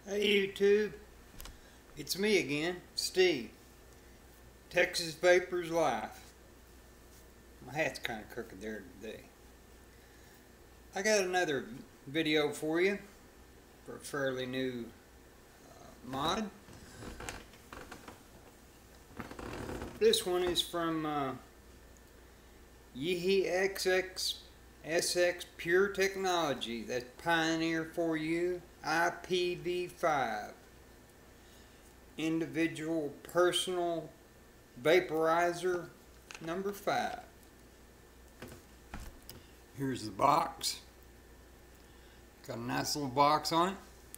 Hey YouTube, it's me again, Steve. Texas Vapors Life. My hat's kind of crooked there today. I got another video for you for a fairly new mod. This one is from YIHI SX Pure Technology. That's Pioneer for you. IPV-5. Individual Personal Vaporizer number 5. Here's the box. Got a nice little box on it.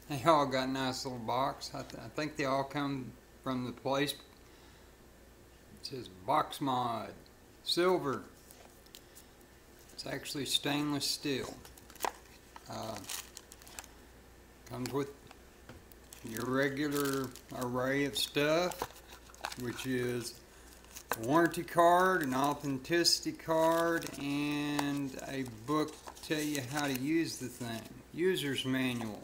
They all got a nice little box. I think they all come from the place. It says box mod, silver. It's actually stainless steel. Comes with your regular array of stuff, which is a warranty card, an authenticity card, and a book to tell you how to use the thing. User's manual.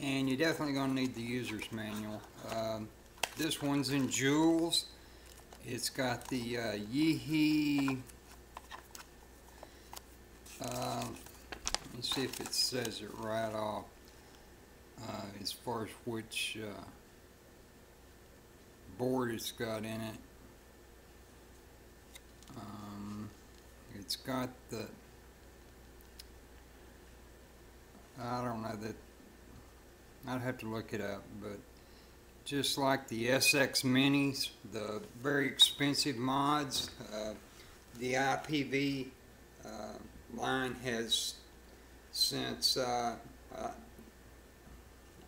And you're definitely going to need the user's manual. This one's in jewels. It's got the YIHI. Let me see if it says it right off. As far as which board it's got in it. It's got the, I don't know, that I'd have to look it up, but just like the SX Minis, the very expensive mods, the IPV line has since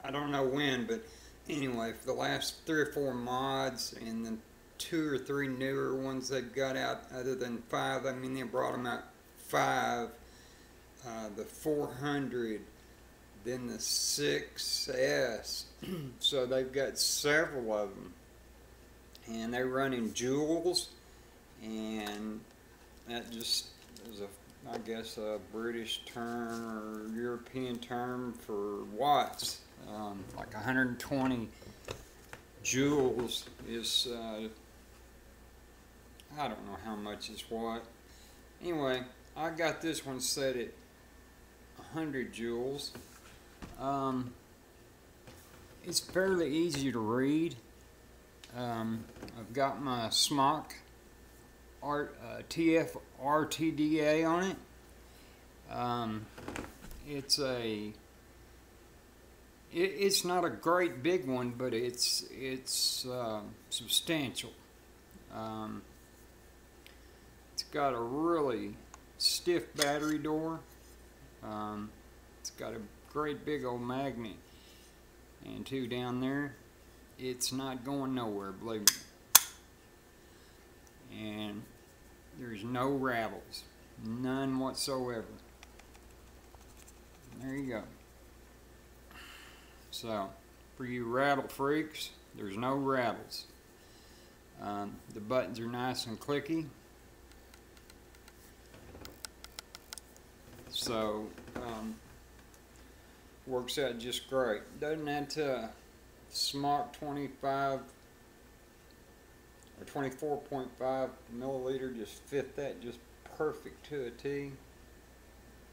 I don't know when, but anyway, for the last 3 or 4 mods and the 2 or 3 newer ones they've got out, other than 5, I mean, they brought them out 5, the 400, then the 6S, so they've got several of them, and they run in joules, and that just is I guess a British term or European term for watts. Like 120 joules is, I don't know how much is what. Anyway, I got this one set at 100 joules. It's fairly easy to read. I've got my SMOC TF RTDA on it. It's not a great big one, but it's substantial. It's got a really stiff battery door. It's got a great big old magnet and 2 down there. It's not going nowhere, believe me. And there's no rattles, none whatsoever. There you go. So, for you rattle freaks, there's no rattles. The buttons are nice and clicky. So, works out just great. Doesn't that SMOC 25 or 24.5 milliliter just fit that just perfect to a T?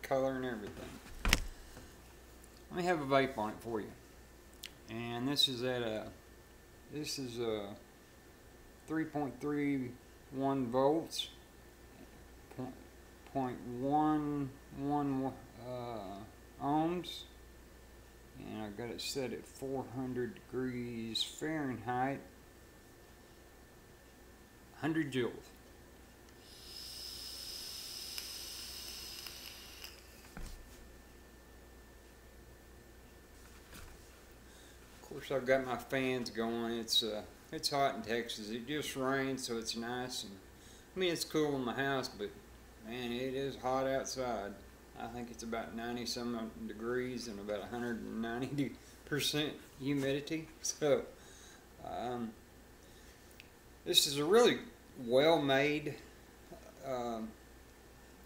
Color and everything. Let me have a vape on it for you. And this is at a 3.31 volts, 0.11 ohms, and I've got it set at 400 degrees Fahrenheit, 100 joules. Of course, I've got my fans going. It's hot in Texas. It just rained, so it's nice. And I mean, it's cool in my house, but man, it is hot outside. I think it's about 90-some degrees and about 190% humidity. So, this is a really well-made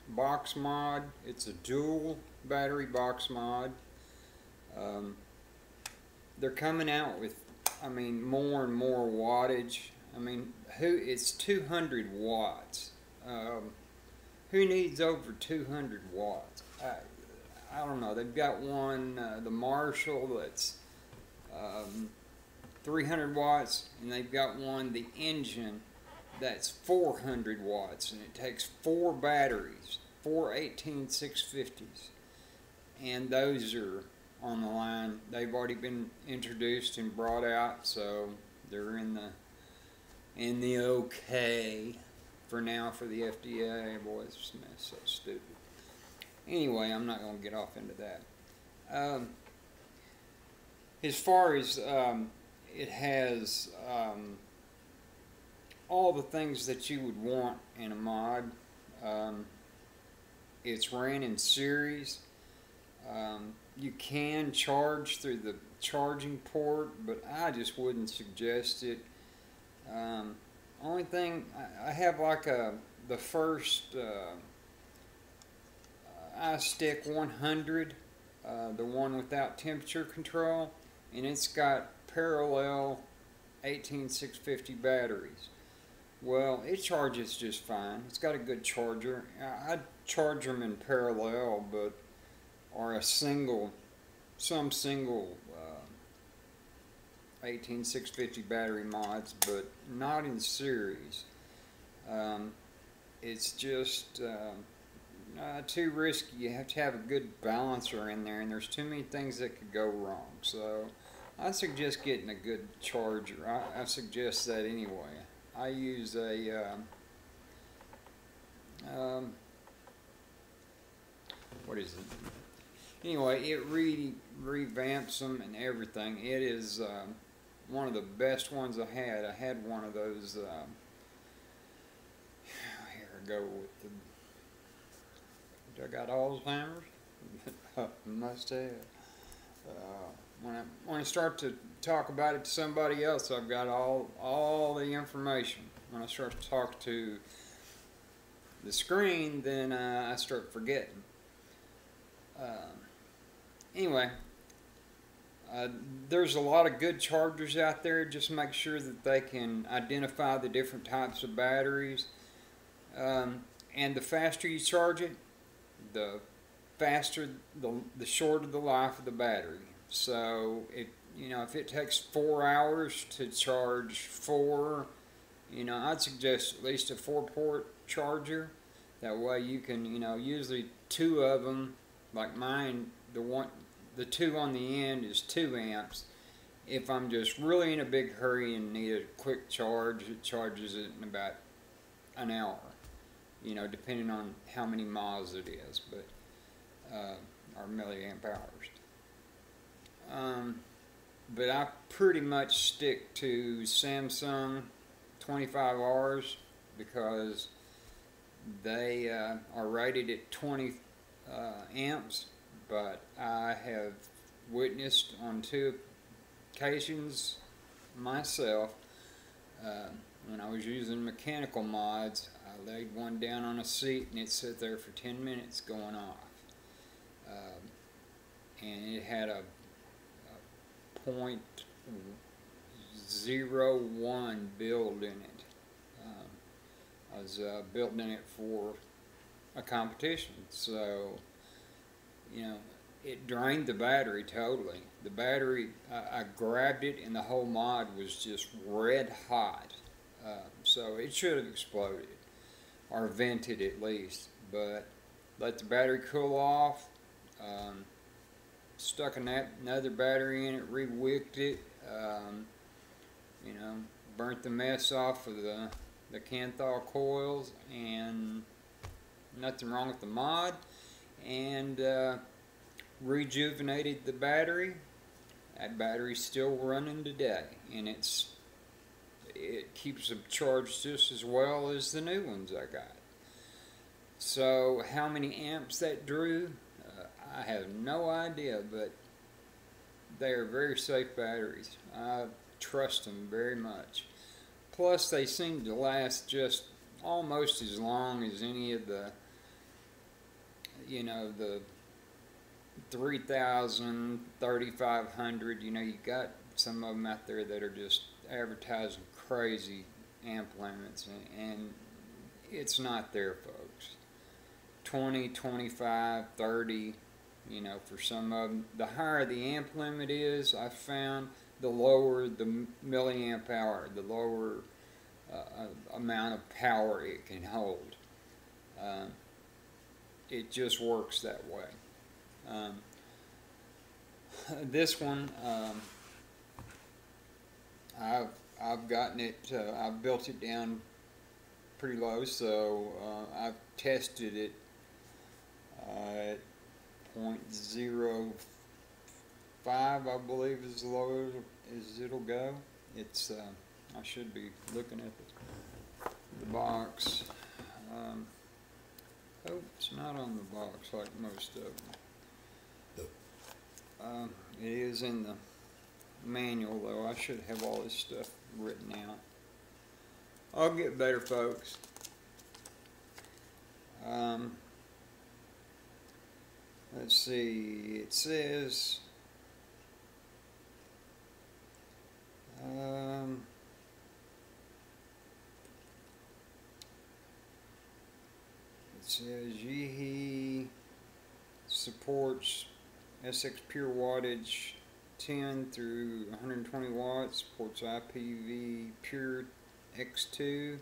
box mod. It's a dual battery box mod. they're coming out with, I mean, more and more wattage. I mean, it's 200 watts. Who needs over 200 watts? I don't know. They've got one, the Marshall, that's 300 watts, and they've got one, the Engine, that's 400 watts, and it takes 4 batteries, 4 18650s, and those are on the line. They've already been introduced and brought out, so they're in the okay for now for the FDA. Boy, this is so stupid. Anyway, I'm not going to get off into that. As far as it has all the things that you would want in a mod. It's ran in series. You can charge through the charging port, but I just wouldn't suggest it. Only thing, I have like the first iStick 100, the one without temperature control, and it's got parallel 18650 batteries. Well, it charges just fine. It's got a good charger. I'd charge them in parallel, but or some single 18650 battery mods, but not in series. It's just too risky. You have to have a good balancer in there, and there's too many things that could go wrong. So I suggest getting a good charger. I suggest that anyway. I use a what is it? Anyway, it revamps them and everything. It is one of the best ones I had. I had one of those. Here I go with the. I got Alzheimer's. Must have. When I start to talk about it to somebody else, I've got all the information. When I start to talk to the screen, then I start forgetting. Anyway, there's a lot of good chargers out there. Just make sure that they can identify the different types of batteries. And the faster you charge it, the faster, the shorter the life of the battery. So if it takes 4 hours to charge 4, I'd suggest at least a 4-port charger. That way you can, usually 2 of them, like mine, the 2 on the end is 2 amps. If I'm just really in a big hurry and need a quick charge, it charges it in about an hour. Depending on how many miles it is, but or milliamp hours. But I pretty much stick to Samsung 25Rs because they are rated at 20 amps, but I have witnessed on 2 occasions myself when I was using mechanical mods, I laid one down on a seat and it sat there for 10 minutes going off. And it had a 0.01 build in it. I was building it for a competition, so it drained the battery totally. The battery, I grabbed it and the whole mod was just red hot. So it should have exploded or vented at least, but let the battery cool off. Stuck another battery in it, re-wicked it, burnt the mess off of the Kanthal coils, and nothing wrong with the mod, and rejuvenated the battery. That battery's still running today, and it keeps them charged just as well as the new ones I got. So how many amps that drew, I have no idea, but they are very safe batteries. I trust them very much. Plus, they seem to last just almost as long as any of the 3,000, 3,500. You know, you got some of them out there that are just advertising crazy amp limits, and it's not there, folks. 20, 25, 30, you know, for some of them. The higher the amp limit is, I found, the lower the milliamp hour, the lower amount of power it can hold. It just works that way. This one, I've gotten it. I've built it down pretty low, so I've tested it at 0.05, I believe, is as low as it'll go. It's I should be looking at the box. Oh, it's not on the box like most of them. It is in the manual, though. I should have all this stuff written out. I'll get better, folks. Let's see. It says Yeehee supports SX pure wattage 10 through 120 watts, supports IPV pure X2,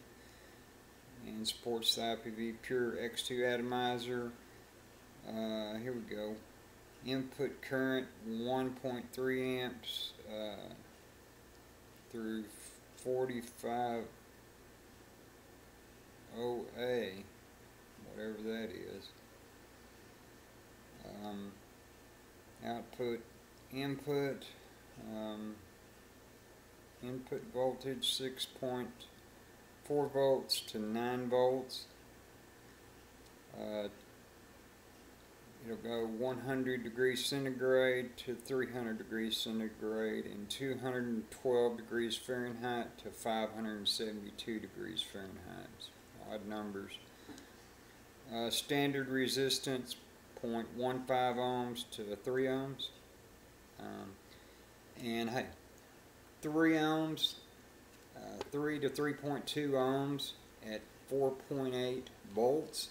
and supports the IPV pure X2 atomizer. Here we go. Input current 1.3 amps through 45 OA, whatever that is. Output, input voltage 6.4 volts to 9 volts. It'll go 100 degrees centigrade to 300 degrees centigrade and 212 degrees Fahrenheit to 572 degrees Fahrenheit. Odd numbers. Standard resistance 0.15 ohms to 3 ohms. And hey, 3 ohms, 3 to 3.2 ohms at 4.8 volts.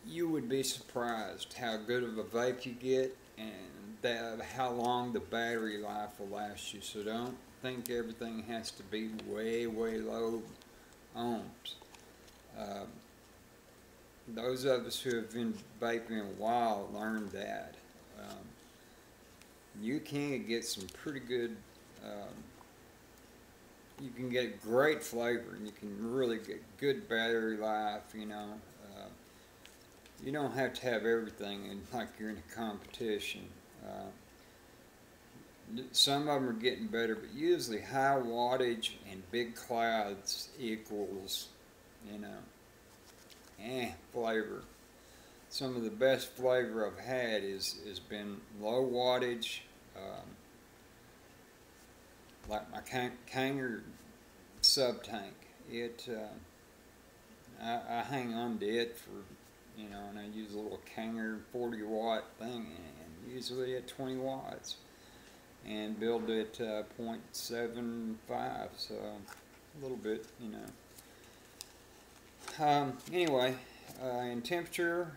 You would be surprised how good of a vape you get and how long the battery life will last you. So don't think everything has to be way low ohms. Those of us who have been vaping a while learned that. You can get some pretty good, you can get great flavor, and you can really get good battery life, you know. You don't have to have everything like you're in a competition. Some of them are getting better, but usually high wattage and big clouds equals, you know, flavor. Some of the best flavor I've had has been low wattage, like my Kanger sub-tank. I hang on to it for, you know, and I use a little Kanger 40 watt thing, and usually at 20 watts, and build it 0.75, so a little bit, you know. Anyway, in temperature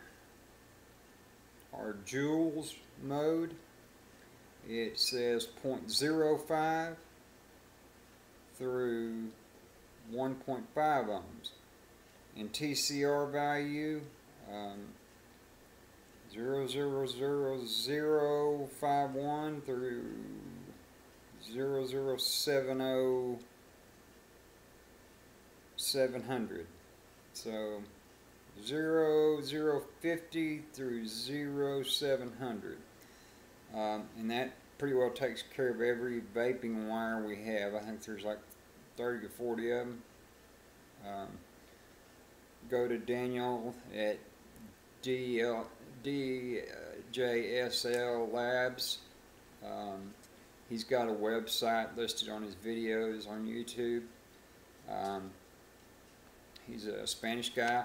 or joules mode, it says 0.05 through 1.5 ohms. In TCR value, 0.00051 through 0.070,700. So 0.050 through 0.700. And that pretty well takes care of every vaping wire we have. I think there's like 30 to 40 of them. Go to Daniel at DJSL Labs. He's got a website listed on his videos on YouTube. He's a Spanish guy,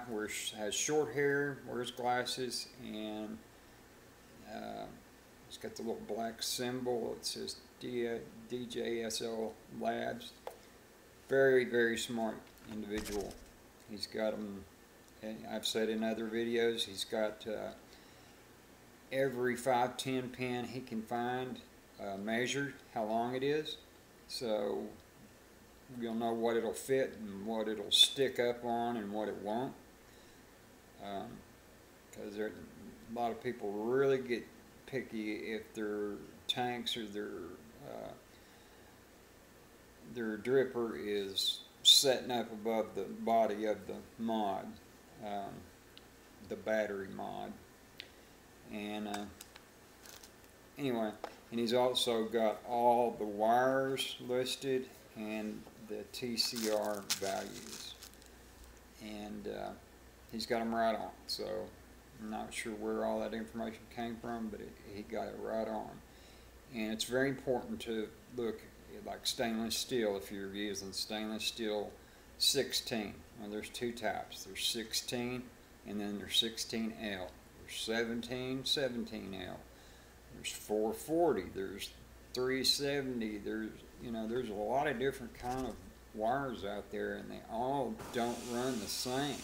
has short hair, wears glasses, and he's got the little black symbol. It says DJSL Labs. Very, very smart individual. He's got them, I've said in other videos, he's got every 510 pin he can find measured, how long it is. So you'll know what it'll fit and what it'll stick up on and what it won't. Because a lot of people really get picky if their tanks or their dripper is setting up above the body of the mod, the battery mod. And anyway, and he's also got all the wires listed and the TCR values, and he's got them right on. So I'm not sure where all that information came from, but he got it right on. And it's very important to look at, like, stainless steel. If you're using stainless steel 16, well, there's two types. There's 16, and then there's 16L. There's 17, 17L. There's 440. There's 370. There's a lot of different kind of wires out there, and they all don't run the same.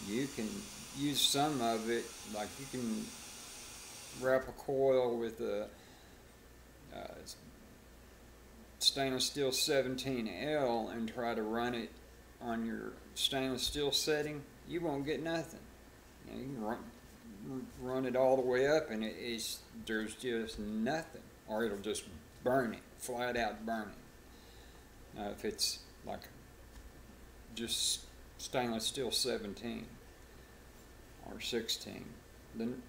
You can use some of it, like you can wrap a coil with a stainless steel 17L and try to run it on your stainless steel setting. You won't get nothing. You can run it all the way up, and there's just nothing, or it'll just burn it, flat out burn it. Now, if it's like just stainless steel 17 or 16, then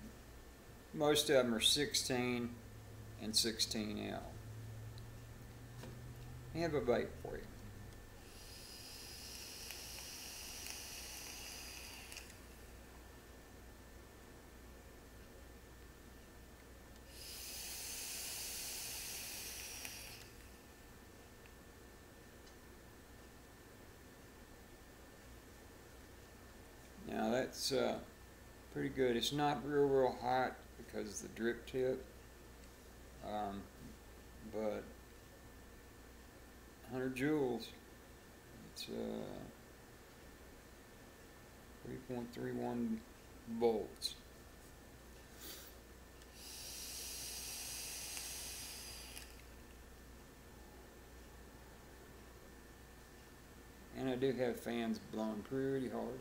most of them are 16 and 16L. I have a vape for you. Now that's pretty good. It's not real hot because of the drip tip, but 100 joules. It's 3.31 volts. And I do have fans blowing pretty hard.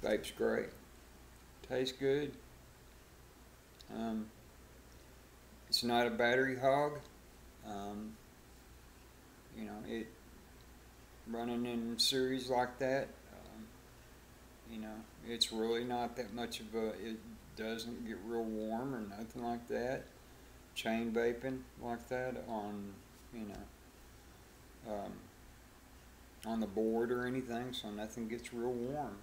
Vape's great. Tastes good. It's not a battery hog. It running in series like that. It's really not that much of a. It doesn't get real warm or nothing like that. Chain vaping like that on on the board or anything, so nothing gets real warm.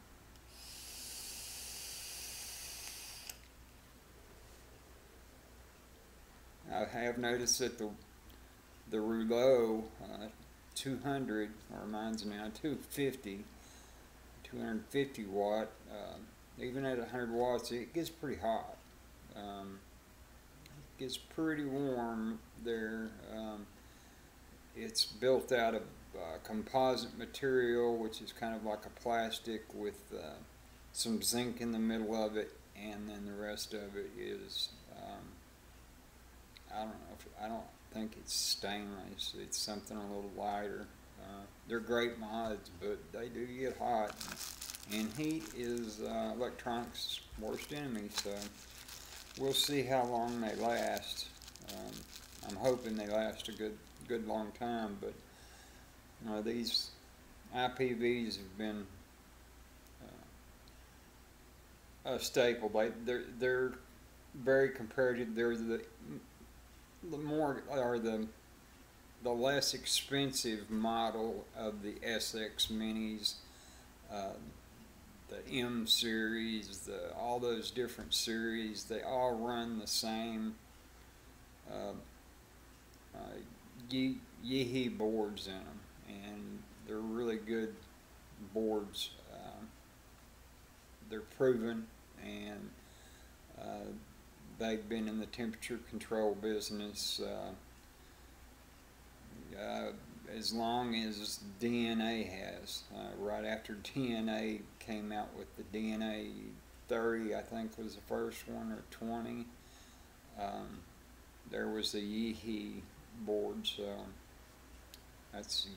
I have noticed that the Rouleau 200, or mine's now 250 watt, even at 100 watts, it gets pretty hot. It gets pretty warm there. It's built out of composite material, which is kind of like a plastic with some zinc in the middle of it, and then the rest of it is I don't think it's stainless. It's something a little lighter. They're great mods, but they do get hot. And heat is electronics' worst enemy, so we'll see how long they last. I'm hoping they last a good long time, but these IPVs have been a staple. They're very comparative. They're the less expensive model of the SX Minis. the M series, all those different series, they all run the same Yeehee boards in them, and they're really good boards. They're proven, and they've been in the temperature control business as long as DNA has. Right after DNA came out with the DNA 30, I think was the first one, or 20, there was the Yeehee board, so that's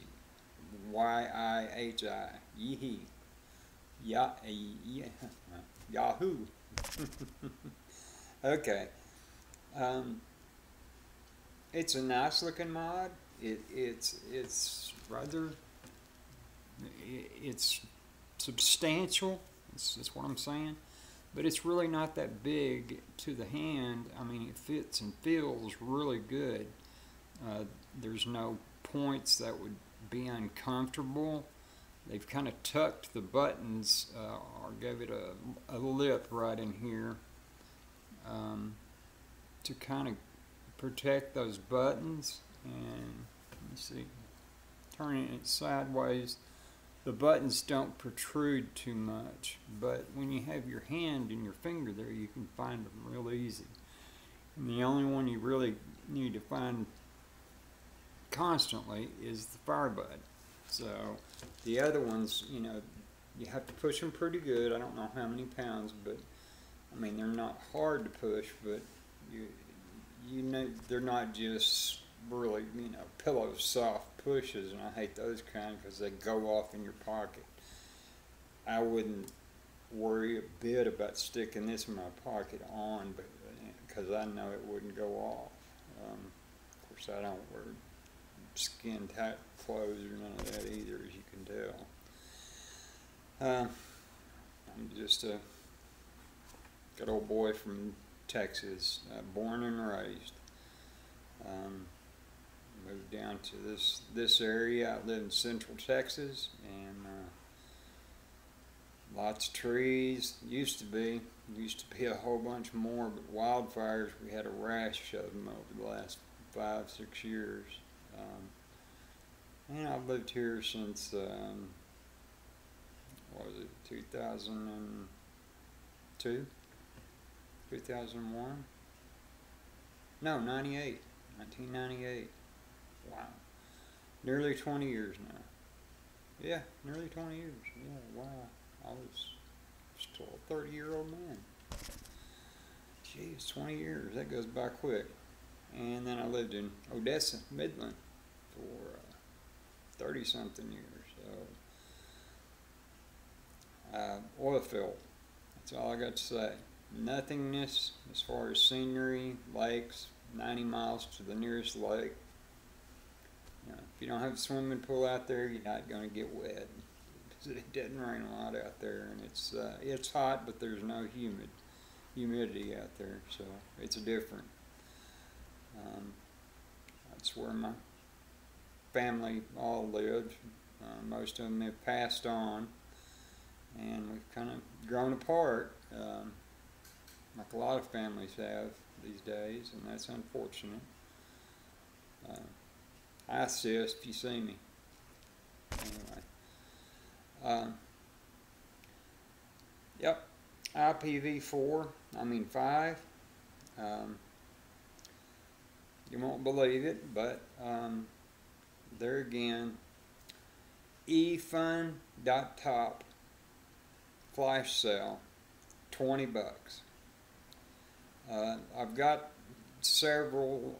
Y-I-H-I, Yeehee. Yahoo. Okay. It's a nice looking mod. It's rather, it's substantial. That's what I'm saying. But it's really not that big to the hand. I mean, it fits and feels really good. There's no points that would be uncomfortable. They've kind of tucked the buttons, or gave it a lip right in here, to kind of protect those buttons. And let me see, turning it sideways, the buttons don't protrude too much, but when you have your hand and your finger there, you can find them real easy. And the only one you really need to find constantly is the fire button. So the other ones, you know, you have to push them pretty good. I don't know how many pounds, but I mean, they're not hard to push, but you know, they're not just really, you know, pillow soft pushes, and I hate those kind because they go off in your pocket. I wouldn't worry a bit about sticking this in my pocket on, but because I know it wouldn't go off. Of course, I don't wear skin tight clothes or none of that either, as you can tell. I'm just a good old boy from Texas, born and raised. Moved down to this area. I live in Central Texas, and lots of trees. Used to be a whole bunch more, but wildfires, we had a rash of them over the last 5-6 years. And I've lived here since what was it, 2002, 2001? No, 1998. Wow. Nearly 20 years now. Yeah, nearly 20 years. Yeah, wow. I was still a 30-year-old man. Jeez, 20 years. That goes by quick. And then I lived in Odessa, Midland, for 30-something years. So, oil field. That's all I got to say. Nothingness as far as scenery, lakes, 90 miles to the nearest lake. You know, if you don't have a swimming pool out there, you're not going to get wet. It doesn't rain a lot out there, and it's hot, but there's no humidity out there, so it's different. That's where my family all lived. Most of them have passed on, and we've kind of grown apart, like a lot of families have these days, and that's unfortunate. I assist if you see me. Anyway. Yep. IPV-5. You won't believe it, but there again, efun.top flash sale, $20. I've got several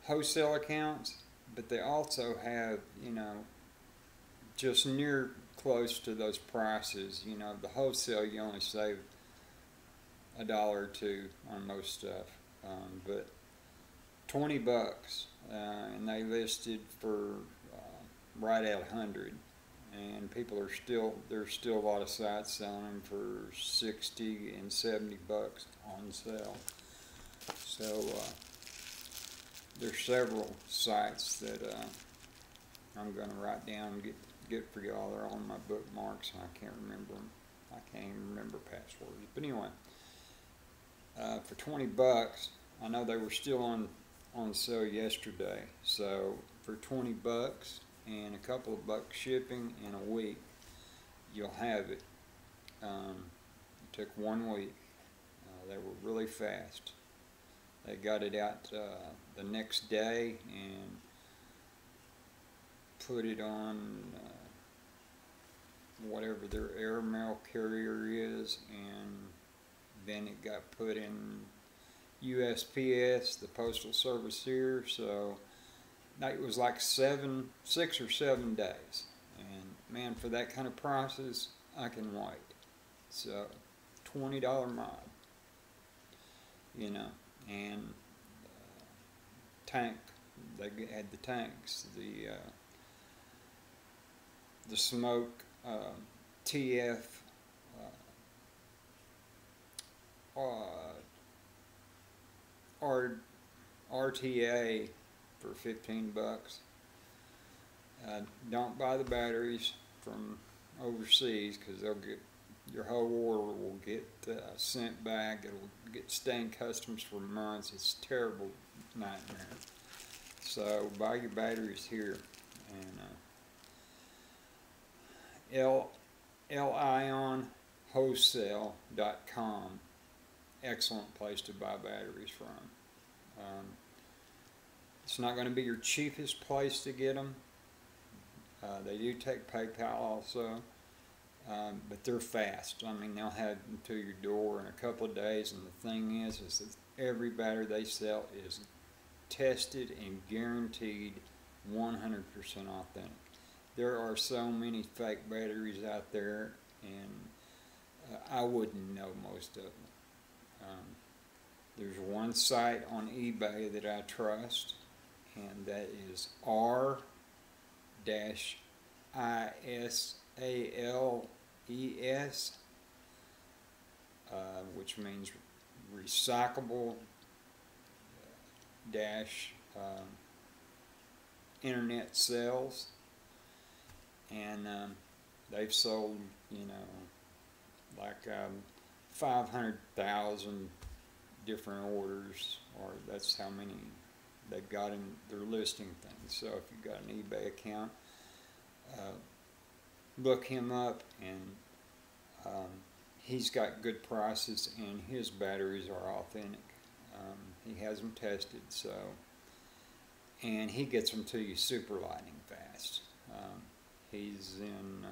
wholesale accounts, but they also have, you know, just near close to those prices. You know, the wholesale, you only save $1 or $2 on most stuff, but $20, and they listed for right at 100, and there's still a lot of sites selling them for 60 and 70 bucks on sale. So there's several sites that I'm going to write down and get for y'all. They're on my bookmarks, and I can't remember them. I can't even remember passwords. But anyway, for 20 bucks, I know they were still on sale yesterday. So for 20 bucks and a couple of bucks shipping in a week, you'll have it. It took 1 week. They were really fast. They got it out the next day and put it on whatever their airmail carrier is, and then it got put in USPS, the Postal Service here. So it was like 6 or 7 days, and man, for that kind of prices, I can wait. So $20 mod, you know, and tank. They had the tanks, the smoke, TF, RTA for 15 bucks. Don't buy the batteries from overseas, because they'll get, your whole order will get sent back. It'll get staying customs for months. It's a terrible nightmare. So buy your batteries here, and lionwholesale.com, excellent place to buy batteries from. It's not going to be your cheapest place to get them. They do take PayPal also, but they're fast. I mean, they'll have them to your door in a couple of days, and the thing is that every battery they sell is tested and guaranteed 100% authentic. There are so many fake batteries out there, and I wouldn't know most of them. There's one site on eBay that I trust, and that is R-ISALES, which means recyclable internet sales, and they've sold, you know, like 500,000 different orders, or that's how many they've got in their listing things. So if you've got an eBay account, look him up, and he's got good prices, and his batteries are authentic. He has them tested, so, and he gets them to you super lightning fast. He's in,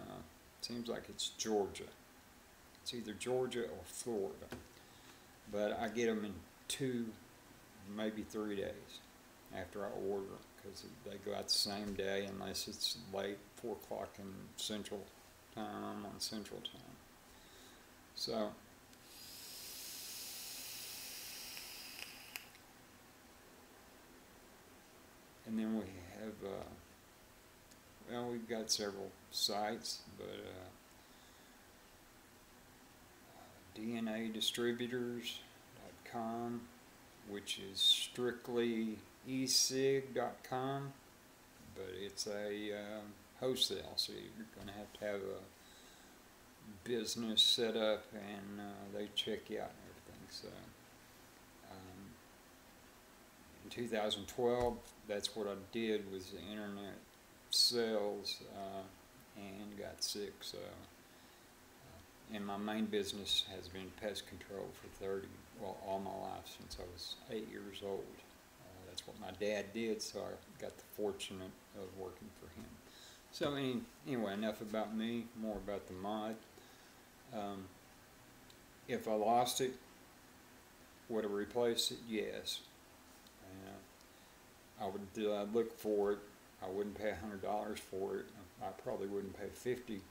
seems like it's Georgia. It's either Georgia or Florida, but I get them in 2, maybe 3 days after I order, because they go out the same day, unless it's late, 4 o'clock in Central Time. I'm on Central Time. So, and then we have, well, we've got several sites, but DNAdistributors.com, which is strictly ecig.com, but it's a wholesale, so you're going to have a business set up, and they check you out and everything. So in 2012, that's what I did, was the internet sales, and got sick. So and my main business has been pest control for all my life, since I was 8 years old. That's what my dad did, so I got the fortunate of working for him. So anyway, enough about me, more about the mod. If I lost it, would I replace it? Yes. I would look for it. I wouldn't pay $100 for it. I probably wouldn't pay $50,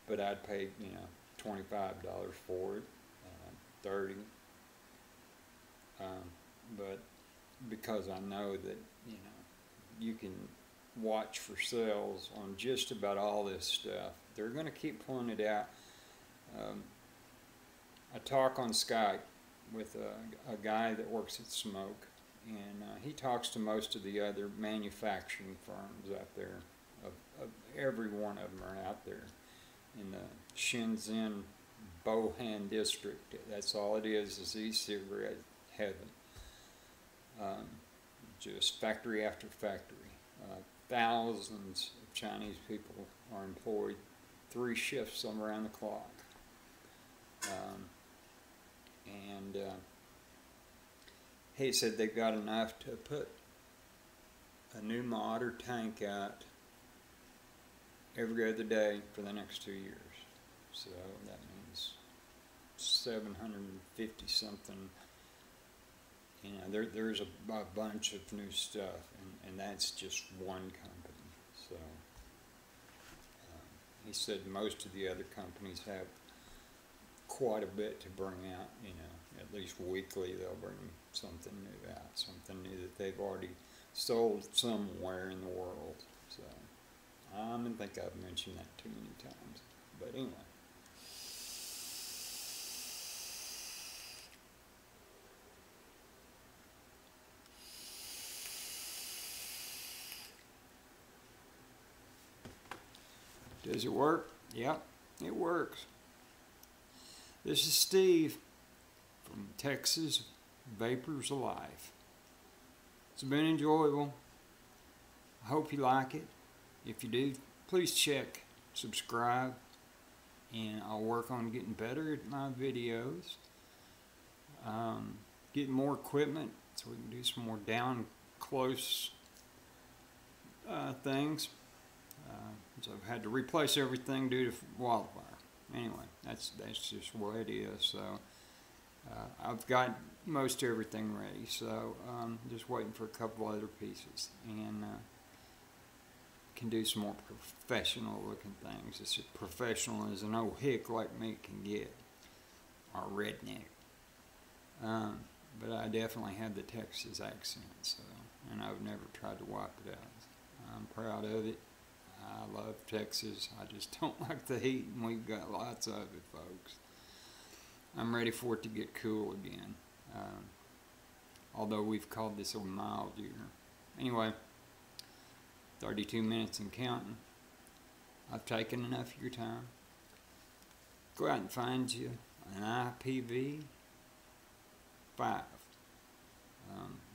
but I'd pay, you know, $25 for it, $30. But because I know that, you know, you can watch for sales on just about all this stuff. They're going to keep pulling it out. I talk on Skype with a guy that works at Smoke, and he talks to most of the other manufacturing firms out there of every one of them are out there in the Shenzhen Bohan district. That's all it is e-cigarette heaven. Just factory after factory. Thousands of Chinese people are employed 3 shifts around the clock. He said they've got enough to put a new mod or tank out every other day for the next 2 years. So that means 750 something. You know, there's a bunch of new stuff, and that's just one company. So he said most of the other companies have quite a bit to bring out. You know, at least weekly they'll bring something new out, something new that they've already sold somewhere in the world. So I don't think I've mentioned that too many times, but anyway. Does it work? Yep, it works. This is Steve from Texas Vapors Alive. It's been enjoyable. I hope you like it. If you do, please check, subscribe, and I'll work on getting better at my videos. Getting more equipment so we can do some more down close things. So I've had to replace everything due to wildfire. Anyway, that's just what it is. So I've got most everything ready. So just waiting for a couple other pieces, and can do some more professional looking things. As professional as an old hick like me can get, or redneck. But I definitely have the Texas accent, so, and I've never tried to wipe it out. I'm proud of it. I love Texas. I just don't like the heat, and we've got lots of it, folks. I'm ready for it to get cool again. Although we've called this a mild year. Anyway, 32 minutes and counting. I've taken enough of your time. Go out and find you an IPV-5.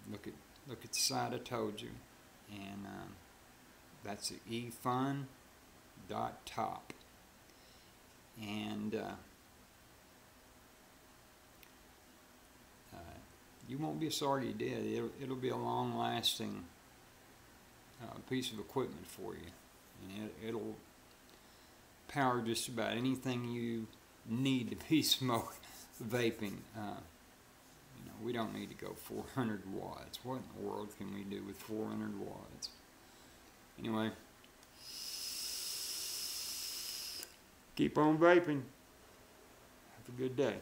Look at the site I told you, and that's efun.top, and you won't be sorry you did. It'll be a long-lasting piece of equipment for you, and it'll power just about anything you need to be vaping. You know, we don't need to go 400 watts. What in the world can we do with 400 watts? Anyway, keep on vaping. Have a good day.